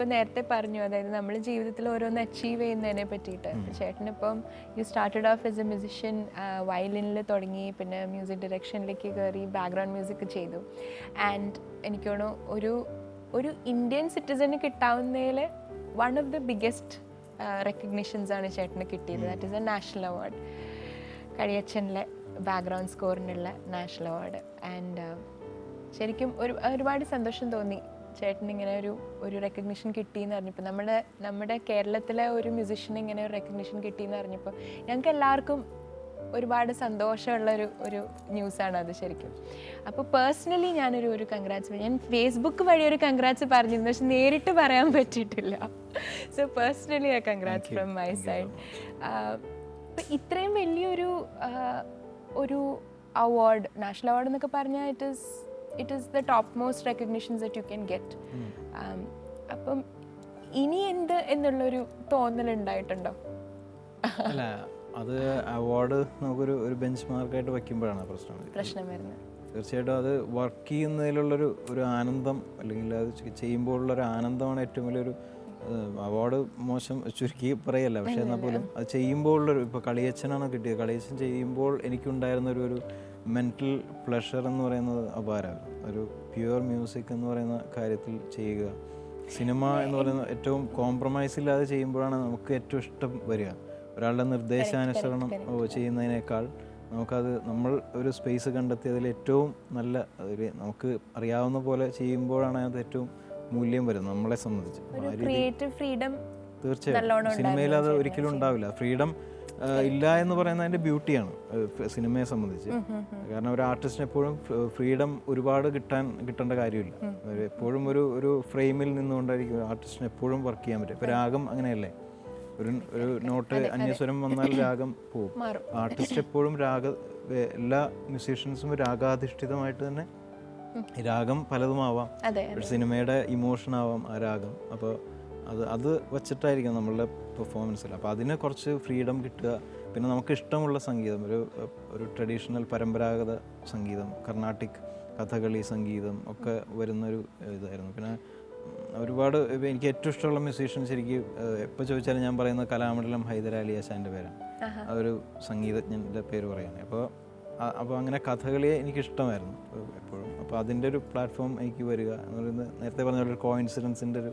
നേരത്തെ പറഞ്ഞു, അതായത് നമ്മൾ ജീവിതത്തിൽ ഓരോന്ന് അച്ചീവ് ചെയ്യുന്നതിനെ പറ്റിയിട്ട്. ചേട്ടനിപ്പം you started off as a musician, വയലിനിൽ തുടങ്ങി, പിന്നെ മ്യൂസിക് ഡയറക്ഷനിലേക്ക് കയറി, ബാക്ക്ഗ്രൗണ്ട് മ്യൂസിക് ചെയ്തു. ആൻഡ് എനിക്ക് തോന്നുന്നു ഒരു ഇന്ത്യൻ സിറ്റിസന് കിട്ടാവുന്നതിൽ one of the biggest recognitions ആണ് ചേട്ടന് കിട്ടിയത്. That is a national award, കളിയച്ഛനിലെ ബാക്ക്ഗ്രൗണ്ട് സ്കോറിനുള്ള നാഷണൽ അവാർഡ്. ആൻഡ് ശരിക്കും ഒരുപാട് സന്തോഷം തോന്നി ചേട്ടൻ ഇങ്ങനെ ഒരു റെക്കഗ്നിഷൻ കിട്ടിയെന്ന് അറിഞ്ഞപ്പോൾ. നമ്മുടെ കേരളത്തിലെ ഒരു മ്യൂസിഷ്യന് ഇങ്ങനെ ഒരു റെക്കഗ്നിഷൻ കിട്ടിയെന്ന് അറിഞ്ഞപ്പോൾ ഞങ്ങൾക്ക് എല്ലാവർക്കും ഒരുപാട് സന്തോഷമുള്ള ഒരു ന്യൂസാണ് അത് ശരിക്കും. അപ്പോൾ പേഴ്സണലി ഞാനൊരു കൺഗ്രാറ്റ്സ്, ഞാൻ ഫേസ്ബുക്ക് വഴി ഒരു കൺഗ്രാറ്റ്സ് പറഞ്ഞിരുന്നു, പക്ഷെ നേരിട്ട് പറയാൻ പറ്റിയിട്ടില്ല. സോ പേഴ്സണലി ആ കൺഗ്രാറ്റ്സ് ഫ്രം മൈ സൈഡ്. അപ്പം ഇത്രയും വലിയൊരു ഒരു അവാർഡ്, നാഷണൽ അവാർഡ് എന്നൊക്കെ പറഞ്ഞാൽ it is the topmost recognitions that you can get. അപ്പം ഇനി എന്ത് എന്നുള്ളൊരു തോന്നലുണ്ടായിട്ടുണ്ടോ? അല്ല, അത് അവാർഡ് നമുക്കൊരു ബെഞ്ച് മാർക്കായിട്ട് വയ്ക്കുമ്പോഴാണ് പ്രശ്നം വരുന്നത്. തീർച്ചയായിട്ടും അത് വർക്ക് ചെയ്യുന്നതിലുള്ളൊരു ആനന്ദം, അല്ലെങ്കിൽ അത് ചെയ്യുമ്പോഴുള്ളൊരു ആനന്ദമാണ് ഏറ്റവും വലിയൊരു. അവാർഡ് മോശം ചുരുക്കി പറയല്ല, പക്ഷേ എന്നാൽ പോലും അത് ചെയ്യുമ്പോഴുള്ളൊരു, ഇപ്പോൾ കളിയച്ഛനാണ് കിട്ടിയത്, കളിയച്ഛൻ ചെയ്യുമ്പോൾ എനിക്കുണ്ടായിരുന്നൊരു മെൻ്റൽ പ്ലഷർ എന്ന് പറയുന്നത് അപാരമാണ്. ഒരു പ്യുവർ മ്യൂസിക് എന്ന് പറയുന്ന കാര്യത്തിൽ ചെയ്യുക, സിനിമ എന്ന് പറയുന്ന ഏറ്റവും കോംപ്രമൈസ് ഇല്ലാതെ ചെയ്യുമ്പോഴാണ് നമുക്ക് ഏറ്റവും ഇഷ്ടം വരിക. ഒരാളുടെ നിർദ്ദേശാനുസരണം ചെയ്യുന്നതിനേക്കാൾ നമ്മൾ ഒരു സ്പേസ് കണ്ടെത്തി അതിൽ ഏറ്റവും നല്ല നമുക്ക് അറിയാവുന്ന പോലെ ചെയ്യുമ്പോഴാണ് അത് ഏറ്റവും മൂല്യം വരുന്നത് നമ്മളെ സംബന്ധിച്ച്. തീർച്ചയായും സിനിമയിൽ അത് ഒരിക്കലും ഉണ്ടാവില്ല. ഫ്രീഡം ഇല്ല എന്ന് പറയുന്നത് അതിൻ്റെ ബ്യൂട്ടിയാണ് സിനിമയെ സംബന്ധിച്ച്. കാരണം ഒരു ആർട്ടിസ്റ്റിന് എപ്പോഴും ഫ്രീഡം ഒരുപാട് കിട്ടേണ്ട കാര്യമില്ല. എപ്പോഴും ഒരു ഫ്രെയിമിൽ നിന്നുകൊണ്ടായിരിക്കും ആർട്ടിസ്റ്റിന് എപ്പോഴും വർക്ക് ചെയ്യാൻ പറ്റും. ഇപ്പോൾ രാഗം അങ്ങനെയല്ലേ, ഒരു നോട്ട് അന്യസ്വരം വന്നാൽ രാഗം പോവും. ആർട്ടിസ്റ്റ് എപ്പോഴും എല്ലാ മ്യൂസീഷ്യൻസും രാഗാധിഷ്ഠിതമായിട്ട് തന്നെ, രാഗം പലതുമാവാം, സിനിമയുടെ ഇമോഷൻ ആവാം ആ രാഗം. അപ്പോൾ അത് വച്ചിട്ടായിരിക്കും നമ്മളുടെ പെർഫോമൻസിൽ. അപ്പോൾ അതിന് കുറച്ച് ഫ്രീഡം കിട്ടുക. പിന്നെ നമുക്ക് ഇഷ്ടമുള്ള സംഗീതം, ഒരു ട്രഡീഷണൽ പരമ്പരാഗത സംഗീതം, കർണാട്ടിക് കഥകളി സംഗീതം ഒക്കെ വരുന്നൊരു ഇതായിരുന്നു. പിന്നെ ഒരുപാട് എനിക്ക് ഏറ്റവും ഇഷ്ടമുള്ള മ്യൂസീഷ്യൻസ് ശരിക്കും എപ്പോൾ ചോദിച്ചാലും ഞാൻ പറയുന്നത് കലാമണ്ഡലം ഹൈദരാലി ആശാൻ്റെ പേരാണ്, അതൊരു സംഗീതജ്ഞൻ്റെ പേര് പറയുന്നത്. അപ്പോൾ അങ്ങനെ കഥകളിയെ എനിക്കിഷ്ടമായിരുന്നു എപ്പോഴും. അപ്പോൾ അതിൻ്റെ ഒരു പ്ലാറ്റ്ഫോം എനിക്ക് വരിക എന്ന് പറയുന്നത് നേരത്തെ പറഞ്ഞ ഒരു കോയിൻസിഡൻസിൻ്റെ ഒരു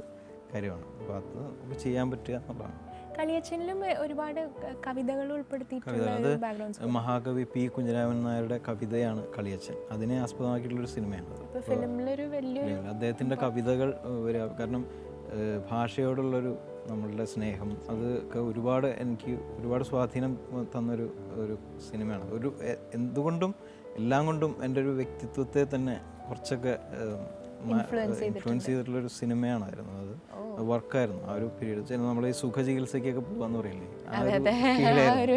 കാര്യമാണ്. അപ്പോൾ അത് നമുക്ക് ചെയ്യാൻ പറ്റുക എന്നുള്ളതാണ്. കളിയച്ഛനിലും ഒരുപാട് കവിതകൾ ഉൾപ്പെടുത്തിയിട്ടുള്ള അത് മഹാകവി പി കുഞ്ഞിരാമൻ നായരുടെ കവിതയാണ് കളിയച്ഛൻ. അതിനെ ആസ്പദമാക്കിയിട്ടുള്ളൊരു സിനിമയാണ്. അദ്ദേഹത്തിൻ്റെ കവിതകൾ വരിക, കാരണം ഭാഷയോടുള്ളൊരു നമ്മളുടെ സ്നേഹം, അതൊക്കെ എനിക്ക് ഒരുപാട് സ്വാധീനം തന്നൊരു സിനിമയാണ്. എന്തുകൊണ്ടും എല്ലാം കൊണ്ടും എൻ്റെ ഒരു വ്യക്തിത്വത്തെ തന്നെ കുറച്ചൊക്കെ ഇൻഫ്ലുവൻസ് ചെയ്തിട്ടുള്ളൊരു സിനിമയാണായിരുന്നു. അത് വർക്കായിരുന്നു ആ ഒരു പീരീഡ്. നമ്മൾ ഈ സുഖചികിത്സയ്ക്കൊക്കെ പോകാന്ന് പറയില്ലേ, ഒരു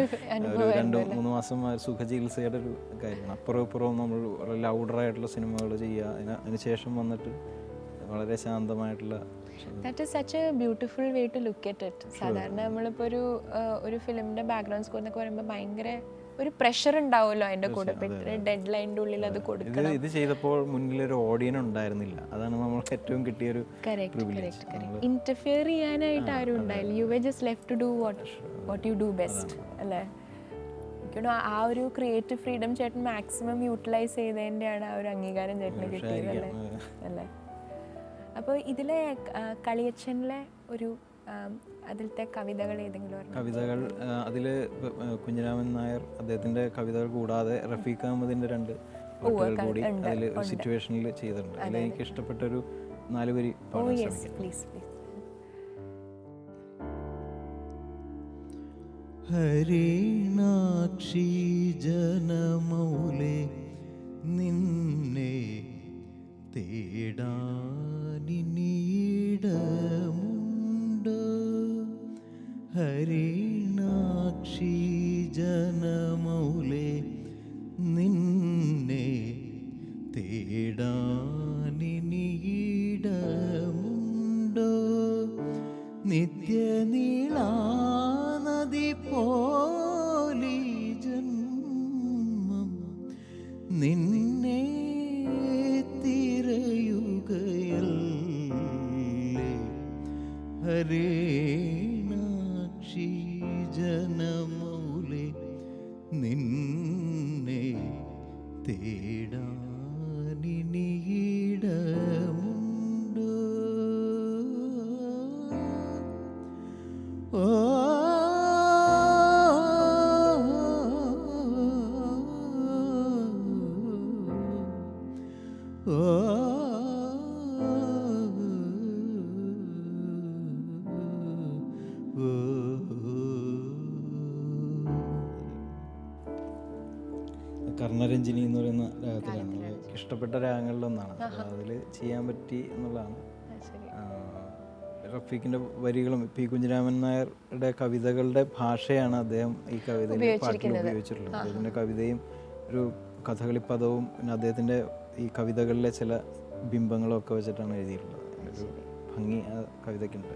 2-3 മാസം സുഖചികിത്സയുടെ ഒരു കാര്യമാണ്. അപ്പുറവും ഇപ്പുറവും നമ്മൾ ലൗഡറായിട്ടുള്ള സിനിമകൾ ചെയ്യുക, അതിനുശേഷം വന്നിട്ട് വളരെ ശാന്തമായിട്ടുള്ള. That is such a beautiful way to look at it. സാധാരണ നമ്മളിപ്പോൾ ഒരു ഫിലിമിൻ്റെ ബാക്ക്ഗ്രൗണ്ട് സ്കോർ എന്നൊക്കെ പറയുമ്പോൾ ഭയങ്കര ഒരു പ്രഷർ ഉണ്ടാവുമല്ലോ അതിൻ്റെ കൂടെ, ഡെഡ് ലൈനിൻ്റെ ഉള്ളിൽ അത് കൊടുക്കണം. ഇത് ചെയ്തപ്പോൾ മുന്നിലൊരു ഓഡിയൻസ് ഉണ്ടായിരുന്നില്ല, അതാണ് നമുക്ക് ഏറ്റവും കിട്ടിയൊരു ഇന്റർഫിയർ ചെയ്യാനായിട്ട് ആരും ഉണ്ടായില്ല. You were just left to do what you do best അല്ലേ. എനിക്കോ ആ ഒരു ക്രിയേറ്റീവ് ഫ്രീഡം ചേട്ടൻ മാക്സിമം യൂട്ടിലൈസ് ചെയ്തതിൻ്റെയാണ് ആ ഒരു അംഗീകാരം ചേട്ടന് കിട്ടിയത് അല്ലേ. അപ്പോൾ ഇതിലെ കളിയച്ഛനിലെ അതിലത്തെ കവിതകൾ ഏതെങ്കിലും? കവിതകൾ അതിൽ കുഞ്ഞിരാമൻ നായർ അദ്ദേഹത്തിൻ്റെ കവിതകൾ കൂടാതെ റഫീഖ് അഹമ്മദിൻ്റെ 2 പാട്ടുകൾ കൂടി അതിൽ സിറ്റുവേഷനിൽ ചെയ്തിട്ടുണ്ട്. അതിൽ എനിക്ക് ഇഷ്ടപ്പെട്ടൊരു 4 വരി പാടാൻ ശ്രമിക്കാം. ഹരിണാക്ഷി ജനമൗലേ നിന്നെ തേടാനിടമുണ്ട്, ഹരിണാക്ഷി ജനമൗലേ നിന്നെ തേടാനിടമുണ്ട്, നിത്യനീളാനദി പോലി ജന്മം നിന്നെ തിരയുകയല്ലേ, ഹരേണാക്ഷി ജനമൗലി നിന്നെ തേടാനിനിയിടമുണ്ടോ ഓ കർണരഞ്ജിനി എന്ന് പറയുന്ന രാഗത്തിലാണ് ഇഷ്ടപ്പെട്ട രാഗങ്ങളിലൊന്നാണ്. അതിൽ ചെയ്യാൻ പറ്റി എന്നുള്ളതാണ്. റഫീഖിൻ്റെ വരികളും പി കുഞ്ഞിരാമൻ നായരുടെ കവിതകളുടെ ഭാഷയാണ് അദ്ദേഹം ഈ കവിതയിൽ പാട്ടിൽ ഉപയോഗിച്ചിട്ടുള്ളത്. അദ്ദേഹത്തിൻ്റെ കവിതയും ഒരു കഥകളിപ്പദവും പിന്നെ അദ്ദേഹത്തിൻ്റെ ഈ കവിതകളിലെ ചില ബിംബങ്ങളും ഒക്കെ വെച്ചിട്ടാണ് എഴുതിയിട്ടുള്ളത്. ഒരു ഭംഗി ആ കവിതയ്ക്കുണ്ട്.